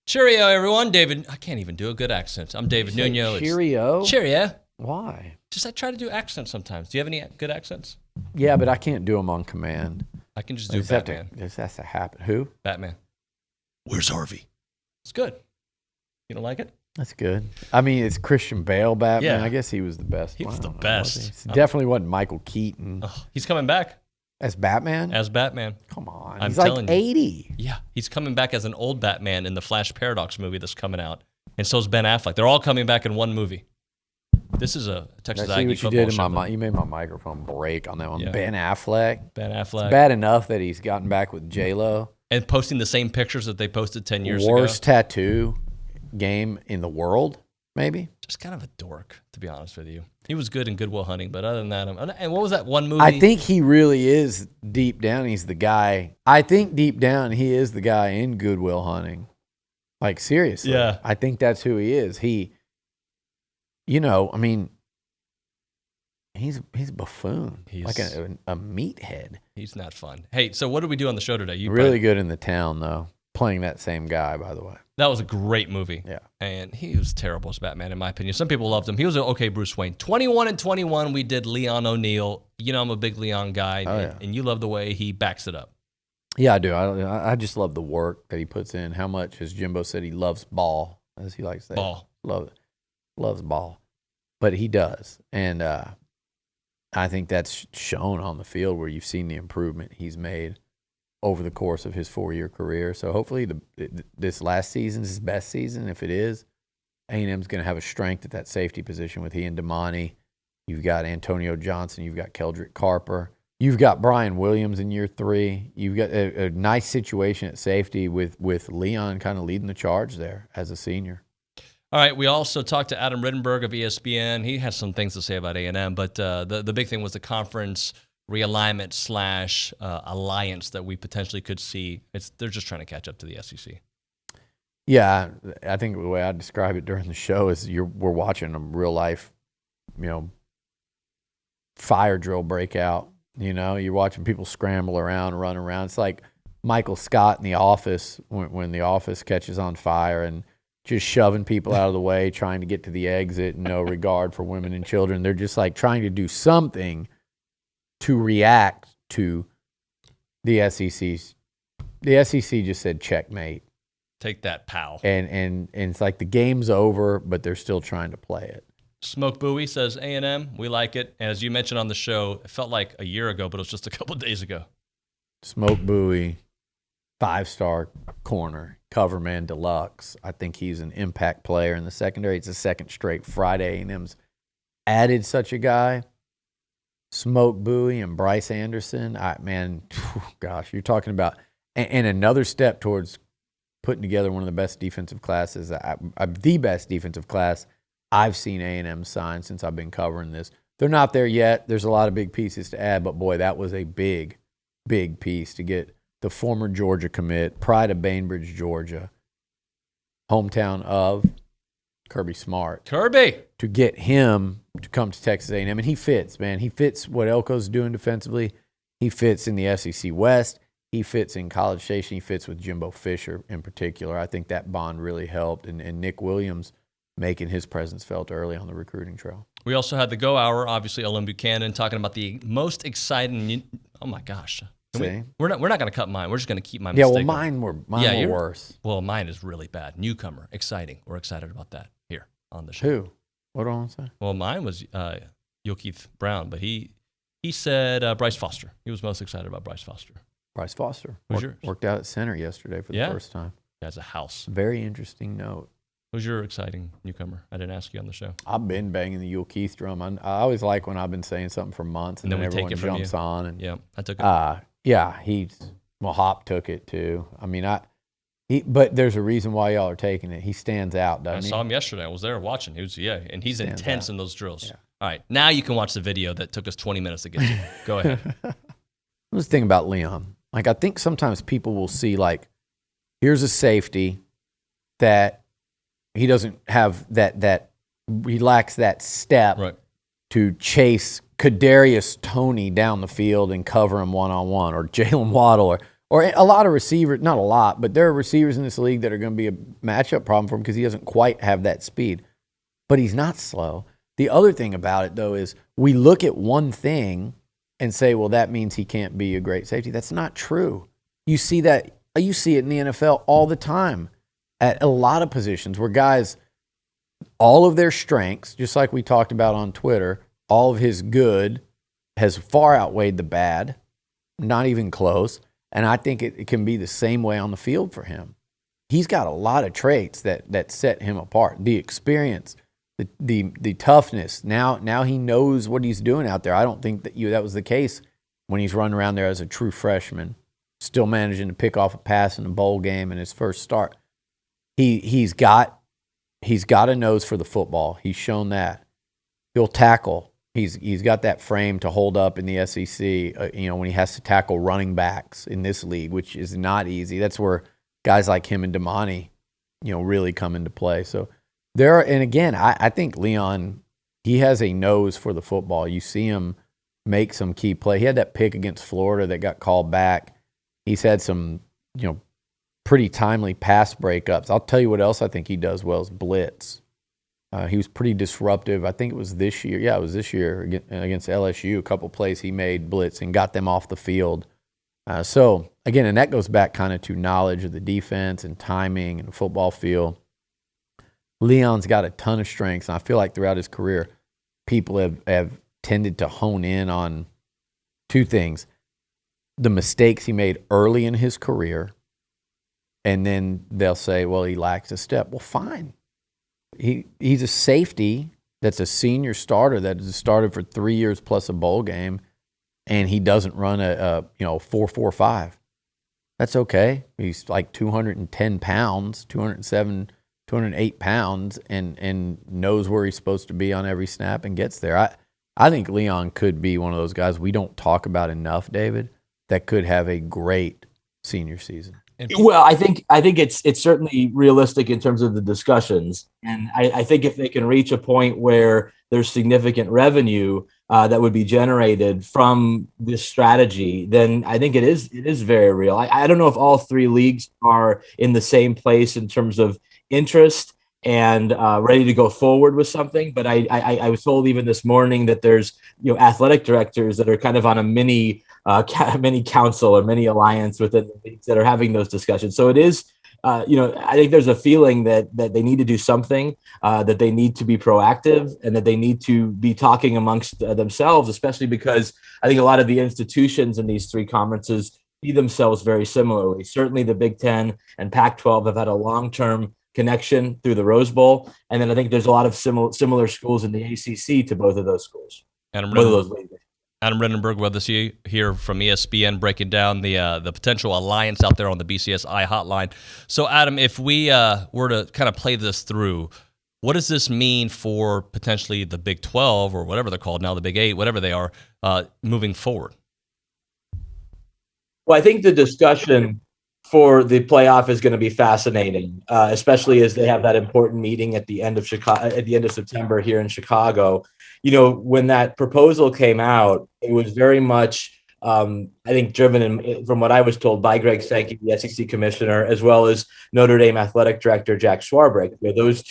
Cheerio, everyone. David, I can't even do a good accent. I'm David Nuno. Cheerio? Cheerio. Why? I try to do accents sometimes. Do you have any good accents? Yeah, but I can't do them on command. I can just do Batman. This has to happen. Who? Batman. Where's Harvey? It's good. You don't like it? That's good. I mean, it's Christian Bale Batman. Yeah. I guess he was the best. He was the best. Definitely wasn't Michael Keaton. He's coming back. As Batman? As Batman. Come on. I'm He's like telling you. 80. Yeah, he's coming back as an old Batman in the Flash Paradox movie that's coming out. And so is Ben Affleck. They're all coming back in one movie. This is a Texas Aggie football show. You made my microphone break on that one. Yeah. Ben Affleck. It's It's bad enough that he's gotten back with J-Lo. And posting the same pictures that they posted 10 years ago. Worst tattoo game in the world, maybe? Just kind of a dork, to be honest with you. He was good in Good Will Hunting, but other than that, and what was that one movie? I think he really is deep down. He's the guy. I think deep down he is the guy in Good Will Hunting. Like, seriously. Yeah. I think that's who he is. He's a buffoon. He's like a meathead. He's not fun. Hey, so what did we do on the show today? Really good in The Town, though. Playing that same guy, by the way. That was a great movie. Yeah. And he was terrible as Batman, in my opinion. Some people loved him. He was an okay Bruce Wayne. 21 and 21, we did Leon O'Neill. You know I'm a big Leon guy, and you love the way he backs it up. Yeah, I do. I just love the work that he puts in. How much, as Jimbo said, he loves ball, as he likes to say. Ball. Loves ball. But he does. And I think that's shown on the field where you've seen the improvement he's made over the course of his 4-year career. So hopefully this last season is his best season. If it is, A&M's going to have a strength at that safety position with he and Damani. You've got Antonio Johnson. You've got Keldrick Carper. You've got Brian Williams in year 3. You've got a nice situation at safety with Leon kind of leading the charge there as a senior. All right, we also talked to Adam Rittenberg of ESPN. He has some things to say about A&M, but the big thing was the conference realignment / alliance that we potentially could see. They're just trying to catch up to the SEC. Yeah, I think the way I describe it during the show is we're watching a real life, fire drill breakout. You're watching people scramble around, run around. It's like Michael Scott in The Office when The Office catches on fire and just shoving people out of the way, trying to get to the exit, no regard for women and children. They're just like trying to do something to react to the SEC's. The SEC just said checkmate. Take that, pal. And it's like the game's over, but they're still trying to play it. Smoke Bowie says A&M, we like it. And as you mentioned on the show, it felt like a year ago, but it was just a couple of days ago. Smoke Bowie, 5-star corner, coverman deluxe. I think he's an impact player in the secondary. It's the second straight Friday A&M's added such a guy. Smoke Bowie and Bryce Anderson. You're talking about and another step towards putting together one of the best defensive classes, the best defensive class I've seen A&M sign since I've been covering this. They're not there yet. There's a lot of big pieces to add, but boy, that was a big, big piece to get the former Georgia commit, pride of Bainbridge, Georgia, hometown of Kirby Smart. To get him to come to Texas A&M, and he fits, man. He fits what Elko's doing defensively. He fits in the SEC West. He fits in College Station. He fits with Jimbo Fisher in particular. I think that bond really helped, and Nick Williams making his presence felt early on the recruiting trail. We also had the Go Hour, obviously, Ellen Buchanan talking about the most exciting. Oh my gosh, we're not going to cut mine. We're just going to keep mine. Yeah, well, mine were worse. Well, mine is really bad. Newcomer, exciting. We're excited about that here on the show. Who? What do I want to say? Well, mine was Yokeith Brown, but he said Bryce Foster. He was most excited about Bryce Foster. Bryce Foster worked out at center yesterday for the first time. Has a house. Very interesting note. Who's your exciting newcomer? I didn't ask you on the show. I've been banging the Yule Keith drum. I always like when I've been saying something for months and then everyone jumps on. And, I took it. Hop took it too. I mean, but there's a reason why y'all are taking it. He stands out, doesn't he? I saw him yesterday. I was there watching. And he's intense in those drills. Yeah. All right, now you can watch the video that took us 20 minutes to get to. Go ahead. Let's think about Leon. Like, I think sometimes people will see, like, here's a safety that he doesn't have he lacks that step to chase Kadarius Toney down the field and cover him one-on-one, or Jalen Waddle, or a lot of receivers, not a lot, but there are receivers in this league that are going to be a matchup problem for him because he doesn't quite have that speed. But he's not slow. The other thing about it, though, is we look at one thing and say, well, that means he can't be a great safety. That's not true. You see it in the NFL all the time at a lot of positions where guys, all of their strengths, just like we talked about on Twitter, all of his good has far outweighed the bad, not even close. And I think it can be the same way on the field for him. He's got a lot of traits that set him apart. The experience, the toughness. Now he knows what he's doing out there. I don't think that was the case when he's running around there as a true freshman, still managing to pick off a pass in a bowl game in his first start. He's got a nose for the football. He's shown that. He'll tackle. He's got that frame to hold up in the SEC, when he has to tackle running backs in this league, which is not easy. That's where guys like him and Damani, really come into play. So and again, I think Leon, he has a nose for the football. You see him make some key play. He had that pick against Florida that got called back. He's had some, pretty timely pass breakups. I'll tell you what else I think he does well is blitz. He was pretty disruptive. I think it was this year. Yeah, it was this year against LSU. A couple plays he made blitz and got them off the field. So, again, and that goes back kind of to knowledge of the defense and timing and football feel. Leon's got a ton of strengths, and I feel like throughout his career, people have tended to hone in on two things. The mistakes he made early in his career, and then they'll say, well, he lacks a step. Well, fine. He's a safety that's a senior starter that has started for 3 years plus a bowl game, and he doesn't run a 4.45. That's okay. He's like 210 pounds, 207, 208 pounds, and knows where he's supposed to be on every snap and gets there. I think Leon could be one of those guys we don't talk about enough, David, that could have a great senior season. Well, I think it's certainly realistic in terms of the discussions, and I think if they can reach a point where there's significant revenue that would be generated from this strategy, then I think it is very real. I don't know if all three leagues are in the same place in terms of interest and ready to go forward with something, but I was told even this morning that there's athletic directors that are kind of on a mini council or mini alliance within the leagues that are having those discussions. So it is, I think there's a feeling that they need to do something, that they need to be proactive, and that they need to be talking amongst themselves, especially because I think a lot of the institutions in these three conferences see themselves very similarly. Certainly the Big Ten and Pac-12 have had a long-term connection through the Rose Bowl. And then I think there's a lot of similar schools in the ACC to both of those schools. Adam Rittenberg with us here from ESPN, breaking down the potential alliance out there on the BCSI hotline. So, Adam, if we were to kind of play this through, what does this mean for potentially the Big 12 or whatever they're called now, the Big 8, whatever they are, moving forward? Well, I think the discussion for the playoff is going to be fascinating, especially as they have that important meeting at the end of September here in Chicago. When that proposal came out, it was very much, I think, driven from what I was told by Greg Sankey, the SEC commissioner, as well as Notre Dame athletic director Jack Swarbrick. Those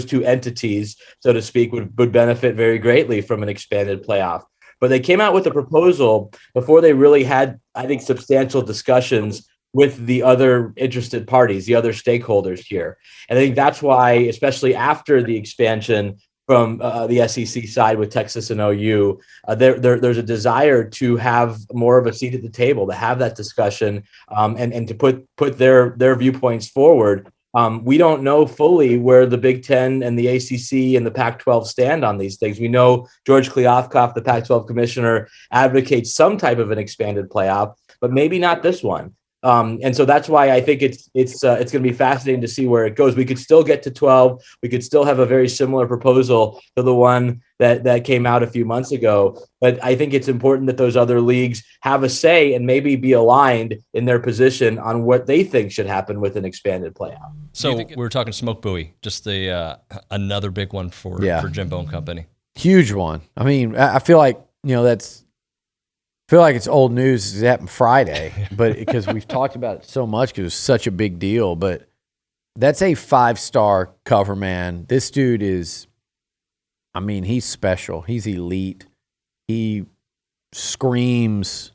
two entities, so to speak, would benefit very greatly from an expanded playoff. But they came out with a proposal before they really had, I think, substantial discussions with the other interested parties, the other stakeholders here. And I think that's why, especially after the expansion from the SEC side with Texas and OU, there's a desire to have more of a seat at the table, to have that discussion, and to put their viewpoints forward. We don't know fully where the Big Ten and the ACC and the Pac-12 stand on these things. We know George Kliavkoff, the Pac-12 commissioner, advocates some type of an expanded playoff, but maybe not this one. And so that's why I think it's going to be fascinating to see where it goes. We could still get to 12. We could still have a very similar proposal to the one that came out a few months ago. But I think it's important that those other leagues have a say and maybe be aligned in their position on what they think should happen with an expanded playoff. So we were talking smoke buoy, just another big one for Jimbo and company. Huge one. I mean, I feel like, that's feel like it's old news. It happened Friday, but because we've talked about it so much because it was such a big deal. But that's a 5-star cover man. This dude is, I mean, he's special. He's elite. He screams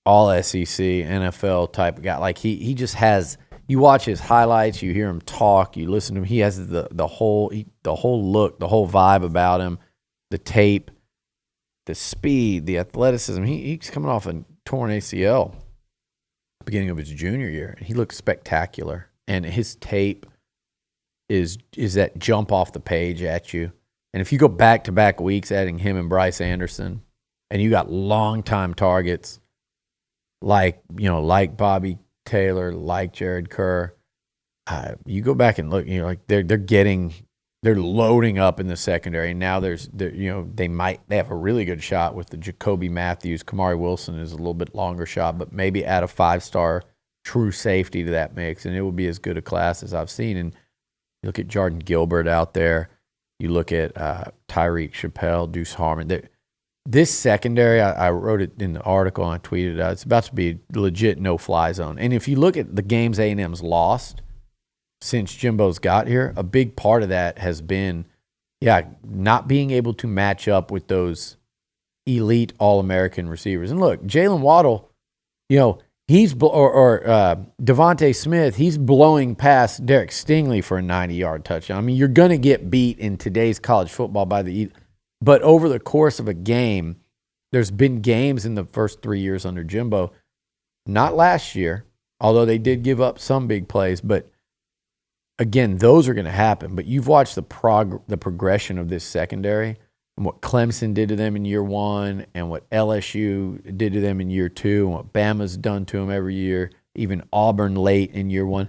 all SEC, NFL type of guy. Like he just has. You watch his highlights, you hear him talk, you listen to him. He has the whole look, the whole vibe about him, the tape, the speed, the athleticism. He's coming off a torn ACL beginning of his junior year. He looks spectacular, and his tape is that jump off the page at you. And if you go back-to-back weeks adding him and Bryce Anderson, and you got long-time targets like Bobby Taylor, like Jared Kerr, you go back and look, like they're loading up in the secondary. And now they have a really good shot with the Jacoby Matthews. Kamari Wilson is a little bit longer shot, but maybe add a 5-star true safety to that mix, and it will be as good a class as I've seen. And you look at Jordan Gilbert out there. You look at Tyreek Chappelle, Deuce Harmon. This secondary, I wrote it in the article and I tweeted it out. It's about to be a legit no-fly zone. And if you look at the games A&M's lost since Jimbo's got here, a big part of that has been, not being able to match up with those elite All-American receivers. And look, Jalen Waddle, he's Devontae Smith, he's blowing past Derek Stingley for a 90-yard touchdown. I mean, you're going to get beat in today's college football but over the course of a game, there's been games in the first 3 years under Jimbo, not last year, although they did give up some big plays. But again, those are going to happen. But you've watched the progression of this secondary and what Clemson did to them in year one and what LSU did to them in year two and what Bama's done to them every year, even Auburn late in year one.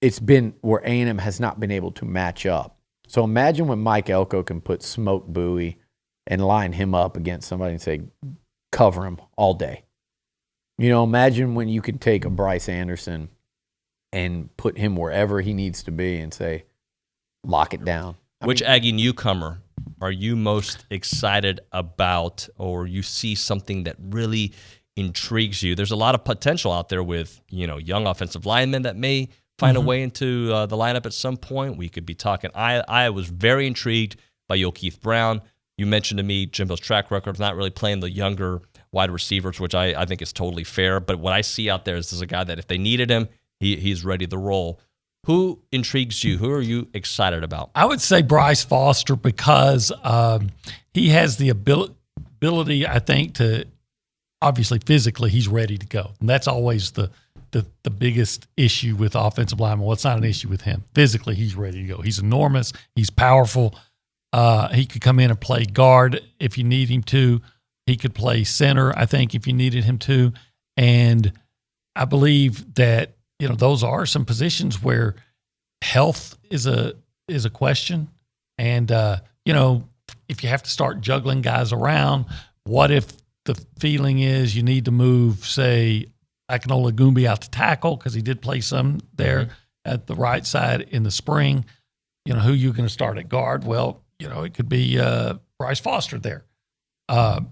It's been where A&M has not been able to match up. So imagine when Mike Elko can put Smoke Bowie and line him up against somebody and say, cover him all day. Imagine when you can take a Bryce Anderson and put him wherever he needs to be and say, lock it down. Which Aggie newcomer are you most excited about, or you see something that really intrigues you? There's a lot of potential out there with, young offensive linemen that may find a way into the lineup at some point. We could be talking. I was very intrigued by Keith Brown. You mentioned to me Jimbo's track record of not really playing the younger wide receivers, which I think is totally fair. But what I see out there is there's a guy that if they needed him, he's ready to roll. Who intrigues you? Who are you excited about? I would say Bryce Foster because he has the ability, I think, to obviously physically he's ready to go. And that's always the biggest issue with offensive linemen. Well, it's not an issue with him. Physically, he's ready to go. He's enormous. He's powerful. He could come in and play guard if you need him to. He could play center, I think, if you needed him to. And I believe that, those are some positions where health is a question. And, if you have to start juggling guys around, what if the feeling is you need to move, say, Akinola Goombi out to tackle because he did play some there at the right side in the spring. Who you going to start at guard? Well, it could be Bryce Foster there.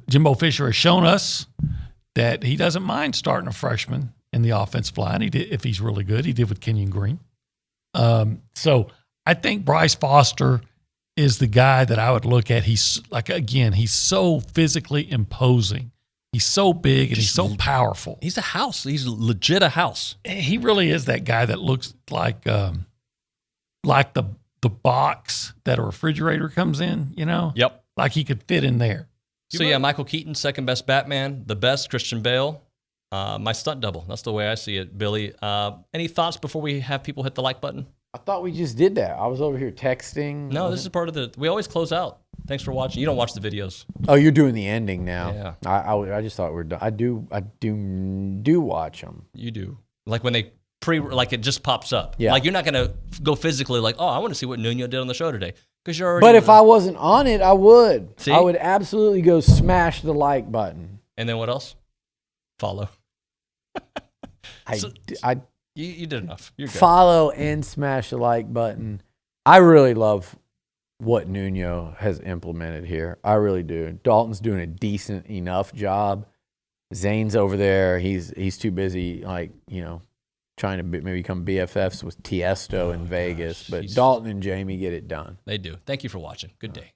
Jimbo Fisher has shown us that he doesn't mind starting a freshman in the offensive line. He did, if he's really good. He did with Kenyon Green. So I think Bryce Foster is the guy that I would look at. He's he's so physically imposing. He's so big and he's so powerful. He's a house. He's legit a house. He really is that guy that looks like the box that a refrigerator comes in, Yep. Like he could fit in there. So, Michael Keaton, second best Batman. The best, Christian Bale. My stunt double. That's the way I see it, Billy. Any thoughts before we have people hit the like button? I thought we just did that. I was over here texting. No, this is part of we always close out. Thanks for watching. You don't watch the videos. Oh, you're doing the ending now. Yeah. I just thought we were done. I do watch them. You do. Like when they it just pops up. Yeah. Like you're not going to go physically like, I want to see what Nuno did on the show today. Because you're already. But if I wasn't on it, I would. See? I would absolutely go smash the like button. And then what else? Follow. You did enough. You're good. Follow and smash the like button. I really love what Nuno has implemented here. I really do. Dalton's doing a decent enough job. Zane's over there. He's too busy, trying to maybe become BFFs with Tiesto in Vegas. But Dalton and Jamie get it done. They do. Thank you for watching. Good day.